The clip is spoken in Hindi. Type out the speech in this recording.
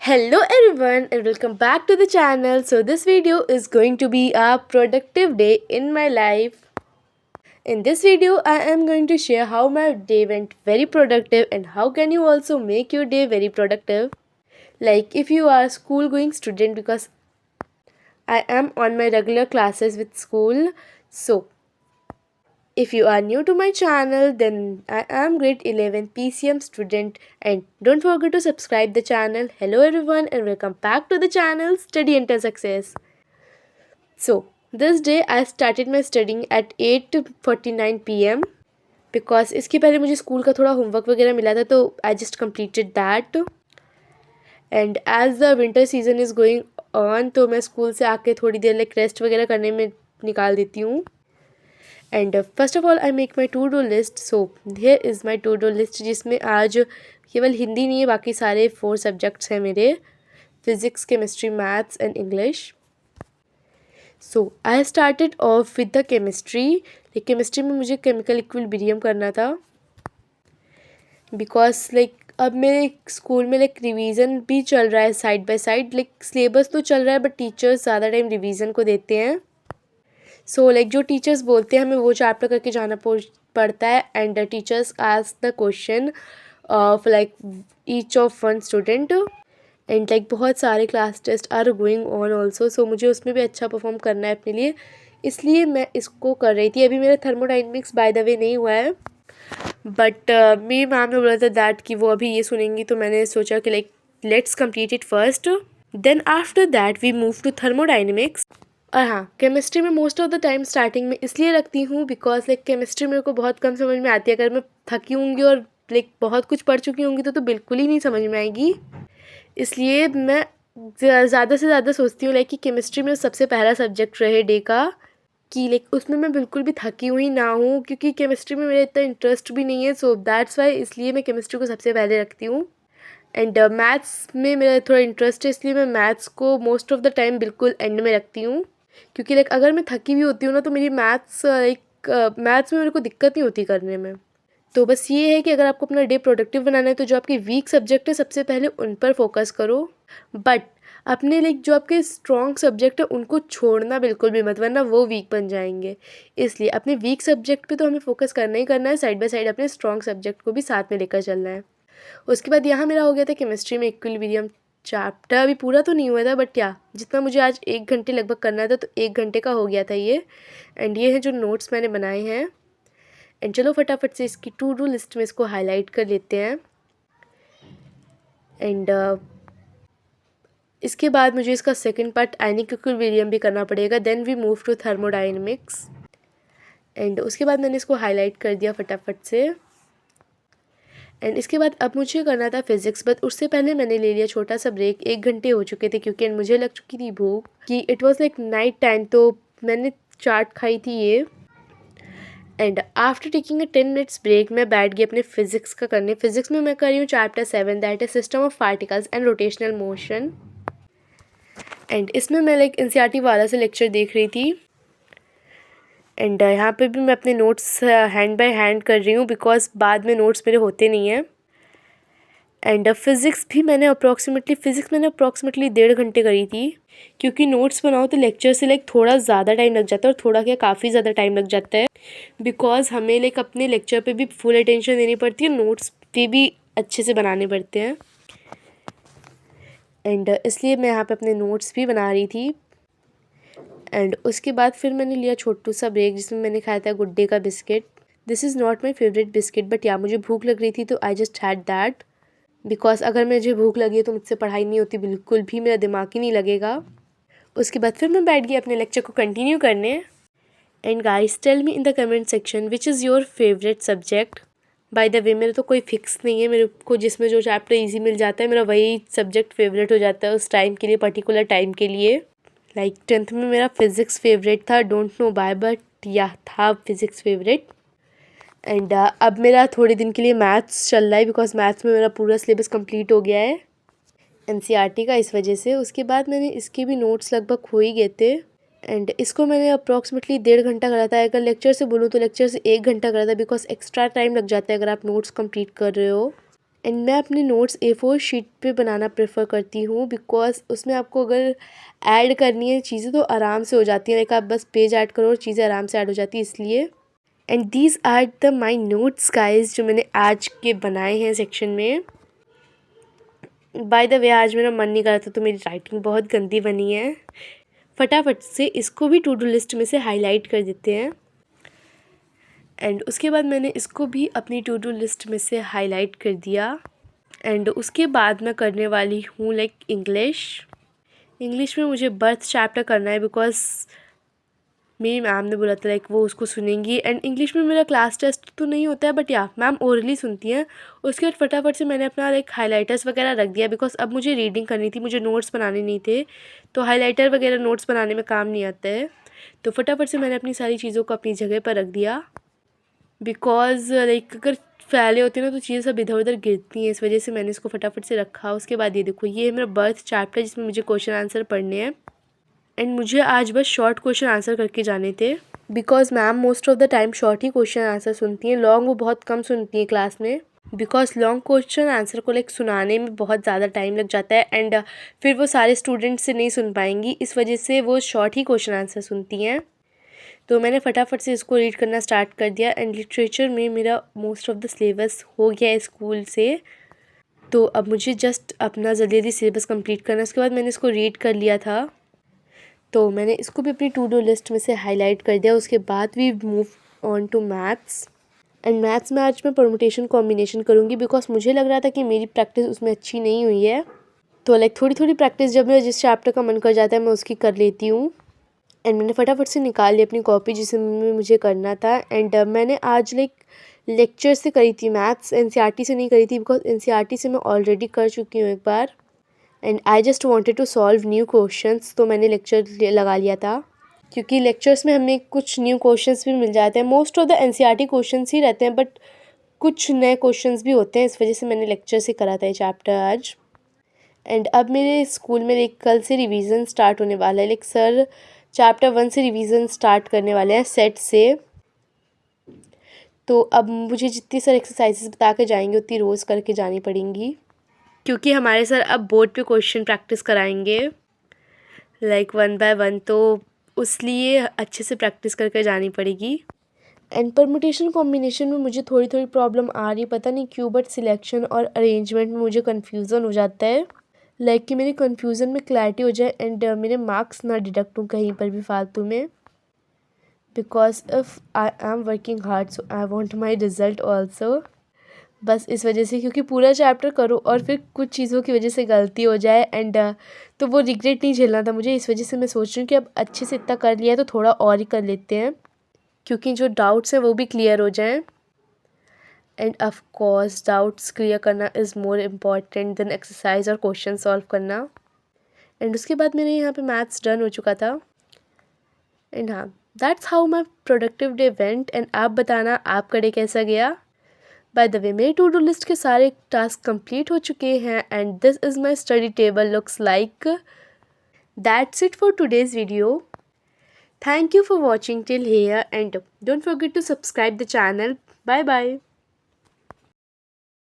Hello everyone and welcome back to the channel. So this video is going to be a productive day in my life. In this video I am going to share how my day went very productive and how can you also make your day very productive. Like if you are a school going student, because I am on my regular classes with school. So if you are new to my channel, then I am grade 11 PCM student, and don't forget to subscribe the channel. Hello everyone and welcome back to the channel Study Enter Success. So this day I started my studying at 8:49 p.m. because इसके पहले मुझे स्कूल का थोड़ा होमवर्क वगैरह मिला था, तो I just completed that. And as the winter season is going on, तो मैं स्कूल से आके थोड़ी देर लाइक रेस्ट वगैरह करने में निकाल देती हूँ. And first of all I make my to do list. So here is my to do list, जिसमें आज केवल हिंदी नहीं है, बाकी सारे 4 सब्जेक्ट्स हैं मेरे: physics, chemistry, maths and English. So I started off with the chemistry. Chemistry में मुझे केमिकल इक्विलिब्रियम करना था, बिकॉज लाइक अब मेरे स्कूल में लाइक रिवीजन भी चल रहा है side by side. Like syllabus तो चल रहा है बट टीचर्स ज़्यादा टाइम रिवीजन को देते हैं. सो लाइक जो टीचर्स बोलते हैं हमें वो चैप्टर करके जाना पड़ता है. And the teachers ask the question of like each of one student. And like बहुत सारे class test are going on also. So मुझे उसमें भी अच्छा परफॉर्म करना है अपने लिए, इसलिए मैं इसको कर रही थी. अभी मेरा थर्मोडाइनमिक्स बाय द वे नहीं हुआ है, बट मेरी मैम ने बोला था दैट कि वो अभी ये सुनेंगी, तो मैंने सोचा कि like let's complete it first, then after that we move to thermodynamics. और हाँ, केमिस्ट्री में most of the time starting में इसलिए रखती हूँ बिकॉज लाइक केमिस्ट्री मेरे को बहुत कम समझ में आती है. अगर मैं थकी होंगी और लाइक बहुत कुछ पढ़ चुकी होंगी तो बिल्कुल ही नहीं समझ में आएगी. इसलिए मैं ज़्यादा से ज़्यादा सोचती हूँ लाइक कि केमिस्ट्री में सबसे पहला सब्जेक्ट रहे डे का, कि लाइक उसमें मैं बिल्कुल भी थकी हुई ना हूँ, क्योंकि केमिस्ट्री में मेरा इतना इंटरेस्ट भी नहीं है. सो दैट्स वाई इसलिए मैं केमिस्ट्री को सबसे पहले रखती हूँ. एंड मैथ्स में मेरा थोड़ा इंटरेस्ट है, इसलिए मैं मैथ्स को मोस्ट ऑफ द टाइम बिल्कुल एंड में रखती हूँ. क्योंकि लाइक अगर मैं थकी हुई होती हूँ ना, तो मेरी मैथ्स मैथ्स में मेरे को दिक्कत नहीं होती करने में. तो बस ये है कि अगर आपको अपना डे प्रोडक्टिव बनाना है तो जो आपके वीक सब्जेक्ट है सबसे पहले उन पर फोकस करो. बट अपने लाइक जो आपके स्ट्रॉन्ग सब्जेक्ट है उनको छोड़ना बिल्कुल भी मत, वरना वो वीक बन जाएंगे. इसलिए अपने वीक सब्जेक्ट पे तो हमें फोकस करना ही करना है, साइड बाय साइड अपने स्ट्रॉन्ग सब्जेक्ट को भी साथ में लेकर चलना है. उसके बाद यहाँ मेरा हो गया था केमिस्ट्री में इक्विलिब्रियम चैप्टर. अभी पूरा तो नहीं हुआ था, बट या जितना मुझे आज 1 घंटे लगभग करना था, तो 1 घंटे का हो गया था ये. एंड ये है जो नोट्स मैंने बनाए हैं. एंड चलो फटाफट से इसकी टू डू लिस्ट में इसको हाईलाइट कर लेते हैं. एंड इसके बाद मुझे इसका सेकंड पार्ट आयनिक इक्विलिब्रियम भी करना पड़ेगा. Then we move to thermodynamics. And उसके बाद मैंने इसको हाईलाइट कर दिया फटाफट से. एंड इसके बाद अब मुझे करना था फिज़िक्स, बट उससे पहले मैंने ले लिया छोटा सा ब्रेक. 1 घंटे हो चुके थे क्योंकि मुझे लग चुकी थी भूख, कि it was like night time, तो मैंने चाट खाई थी ये. And after taking a 10 minutes break मैं बैठ गई अपने फिज़िक्स का करने. फिज़िक्स में मैं कर रही हूँ chapter 7, that is system of particles and rotational motion. And इसमें मैं लाइक एनसीईआरटी वाला से लेक्चर देख रही थी. एंड यहाँ पे भी मैं अपने नोट्स हैंड बाय हैंड कर रही हूँ, बिकॉज बाद में नोट्स मेरे होते नहीं हैं. एंड फिज़िक्स मैंने अप्रॉक्सीमेटली 1.5 घंटे करी थी, क्योंकि नोट्स बनाओ तो लेक्चर से लाइक थोड़ा ज़्यादा टाइम लग जाता है, और थोड़ा क्या काफ़ी ज़्यादा टाइम लग जाता है, बिकॉज हमें लाइक अपने लेक्चर पे भी फुल अटेंशन देनी पड़ती है, नोट्स पे भी अच्छे से बनाने पड़ते हैं. एंड इसलिए मैं यहाँ पे अपने नोट्स भी बना रही थी. एंड उसके बाद फिर मैंने लिया छोटू सा ब्रेक, जिसमें मैंने खाया था गुड डे का biscuit. This is not my favourite biscuit, but या मुझे भूख लग रही थी तो I just had that, because अगर मुझे भूख लगी है तो मुझसे पढ़ाई नहीं होती बिल्कुल भी, मेरा दिमाग ही नहीं लगेगा. उसके बाद फिर मैं बैठ गई अपने लेक्चर को कंटिन्यू करने. And guys tell me in the comment section which is your favourite subject. By the way मेरा तो कोई फिक्स नहीं है, मेरे को जिसमें जो चैप्टर इजी मिल जाता है मेरा वही सब्जेक्ट फेवरेट हो जाता है उस टाइम के लिए, पर्टिकुलर टाइम के लिए. लाइक 10th में मेरा फिज़िक्स फेवरेट था, डोंट नो बाय, बट या था फिज़िक्स फेवरेट. एंड अब मेरा थोड़े दिन के लिए मैथ्स चल रहा है, बिकॉज मैथ्स में मेरा पूरा सिलेबस कंप्लीट हो गया है एनसीईआरटी का, इस वजह से. उसके बाद मैंने इसके भी नोट्स लगभग हो ही गए थे. एंड इसको मैंने अप्रॉक्सीमेटली 1.5 घंटा करा था. अगर लेक्चर से बोलूँ तो लेक्चर से 1 घंटा करा था, बिकॉज एक्स्ट्रा टाइम लग जाता है अगर आप नोट्स कंप्लीट कर रहे हो. एंड मैं अपने नोट्स A4 शीट पे बनाना प्रेफर करती हूँ, बिकॉज उसमें आपको अगर ऐड करनी है चीज़ें तो आराम से हो जाती हैं। लाइक आप बस पेज ऐड करो और चीज़ें आराम से ऐड हो जाती है, इसलिए। And these are the my notes guys, जो मैंने आज के बनाए हैं सेक्शन में। बाय द वे आज मेरा मन नहीं कर रहा था, तो मेरी राइटिंग बहुत गंदी बनी है। फटाफट से इसको भी टू डू लिस्ट में से हाईलाइट कर देते हैं। एंड उसके बाद मैंने इसको भी अपनी टू डू लिस्ट में से हाईलाइट कर दिया। एंड उसके बाद मैं करने वाली हूँ लाइक इंग्लिश में मुझे बर्थ चैप्टर करना है, बिकॉज मेरी मैम ने बोला था लाइक वो उसको सुनेंगी। एंड इंग्लिश में मेरा क्लास टेस्ट तो नहीं होता है, बट या मैम ओरली सुनती हैं। उसके बाद फटाफट से मैंने अपना लाइक हाइलाइटर्स वगैरह रख दिया, बिकॉज अब मुझे रीडिंग करनी थी, मुझे नोट्स बनाने नहीं थे। तो हाइलाइटर वगैरह नोट्स बनाने में काम नहीं आता है। तो फटाफट से मैंने अपनी सारी चीज़ों को अपनी जगह पर रख दिया, बिकॉज लाइक अगर फैले होते हैं ना तो चीज़ें सब इधर उधर गिरती हैं, इस वजह से मैंने इसको फटाफट से रखा। उसके बाद ये देखो, ये है मेरा बर्थ चैप्टर जिसमें मुझे क्वेश्चन आंसर पढ़ने हैं। एंड मुझे आज बस शॉर्ट क्वेश्चन आंसर करके जाने थे, because ma'am most of the time short he question answer सुनती हैं, लॉन्ग वो बहुत कम सुनती हैं क्लास में। बिकॉज लॉन्ग क्वेश्चन आंसर को लाइक सुनाने में बहुत ज़्यादा टाइम लग जाता है, एंड फिर वो सारे स्टूडेंट्स से नहीं सुन पाएंगी, इस वजह से वो शॉर्ट ही क्वेश्चन आंसर सुनती हैं। तो मैंने फटाफट से इसको रीड करना स्टार्ट कर दिया। एंड लिटरेचर में मेरा मोस्ट ऑफ द सिलेबस हो गया है स्कूल से, तो अब मुझे जस्ट अपना जल्दी जल्दी सिलेबस कंप्लीट करना है। उसके बाद मैंने इसको रीड कर लिया था, तो मैंने इसको भी अपनी टू डू लिस्ट में से हाईलाइट कर दिया। उसके बाद we move on to maths. And maths में आज मैं परमुटेशन कॉम्बिनेशन करूँगी, बिकॉज मुझे लग रहा था कि मेरी प्रैक्टिस उसमें अच्छी नहीं हुई है। तो लाइक थोड़ी थोड़ी प्रैक्टिस जब मेरा जिस चैप्टर का मन कर जाता है मैं उसकी कर लेती हूँ। एंड मैंने फटाफट से निकाल ली अपनी कॉपी जिसमें मुझे करना था। एंड मैंने आज लाइक लेक्चर से करी थी मैथ्स, NCERT से नहीं करी थी, बिकॉज NCERT से मैं ऑलरेडी कर चुकी हूँ एक बार। And I just wanted to solve new questions, तो मैंने लेक्चर लगा लिया था, क्योंकि लेक्चर्स में हमें कुछ न्यू क्वेश्चंस भी मिल जाते हैं। Most of the NCERT questions ही रहते हैं, बट कुछ नए क्वेश्चंस भी होते हैं, इस वजह से मैंने लेक्चर से करा था ये चैप्टर आज। एंड अब मेरे स्कूल में लाइक कल से रिवीजन स्टार्ट होने वाला है। लाइक सर चैप्टर 1 से रिवीजन स्टार्ट करने वाले हैं सेट से। तो अब मुझे जितनी सर एक्सरसाइजेस बता के जाएंगे उतनी रोज़ करके जानी पड़ेंगी, क्योंकि हमारे सर अब बोर्ड पे क्वेश्चन प्रैक्टिस कराएंगे लाइक 1 बाय 1, तो उसलिए अच्छे से प्रैक्टिस करके जानी पड़ेगी। एंड परमुटेशन कॉम्बिनेशन में मुझे थोड़ी थोड़ी प्रॉब्लम आ रही, पता नहीं क्यों, बट सिलेक्शन और अरेंजमेंट में मुझे कन्फ्यूज़न हो जाता है। लाइक कि मेरी कन्फ्यूज़न में क्लैरिटी हो जाए एंड मेरे मार्क्स ना डिडक्ट हों कहीं पर भी फालतू में, because if I am working hard so I want my result also. बस इस वजह से, क्योंकि पूरा चैप्टर करो और फिर कुछ चीज़ों की वजह से गलती हो जाए एंड तो वो रिग्रेट नहीं झेलना था मुझे। इस वजह से मैं सोच रही हूँ कि अब अच्छे से इतना कर लिया है तो थोड़ा और ही कर लेते हैं, क्योंकि जो डाउट्स हैं वो भी क्लियर हो जाएं। And of course doubts clear करना is more important than exercise और क्वेश्चन सॉल्व करना। एंड उसके बाद मेरे यहाँ पे मैथ्स डन हो चुका था। एंड हाँ, that's how my productive day went. And आप बताना आपका डे कैसा गया। बाय द वे मेरी टू डू लिस्ट के सारे टास्क कंप्लीट हो चुके हैं and this is my study table looks like. That's it for today's video. Thank you for watching till here and don't forget to subscribe the channel. Bye bye.